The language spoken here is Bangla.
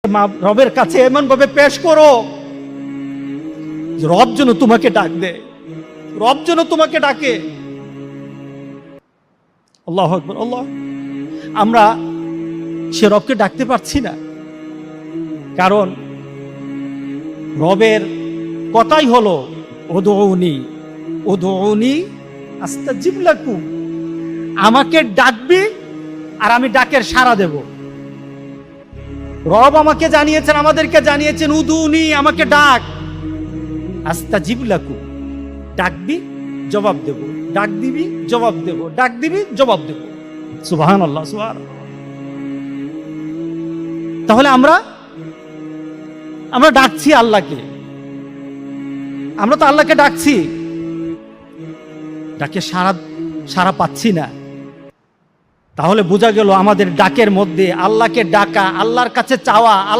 রবের কাছে এমন ভাবে পেশ করো রব যেন তোমাকে ডাক দেয়, রব যেন তোমাকে ডাকে। আল্লাহু আকবার, আল্লাহ। আমরা সে রবকে ডাকতে পারছি না, কারণ রবের কথাই হলো উদউনি উদউনি আস্তাজিব লাকুম, আমাকে ডাকবি আর আমি ডাকের সাড়া দেব। রব আমাকে জানিয়েছেন, আমাদেরকে জানিয়েছেন উদউনি, আমাকে ডাক, আস্তাজিব লাকুম, ডাকবি জবাব দেব, ডাক দিবি জবাব দেব, ডাক দিবি জবাব দেব। সুবহানাল্লাহ, সুবহানাল্লাহ। তাহলে আমরা ডাকছি আল্লাহকে, আমরা তো আল্লাহকে ডাকছি, ডাকে সাড়া পাচ্ছি না। তাহলে বোঝা গেল আমাদের ডাকের মধ্যে আল্লাহকে ডাকা, আল্লাহর কাছে চাওয়া,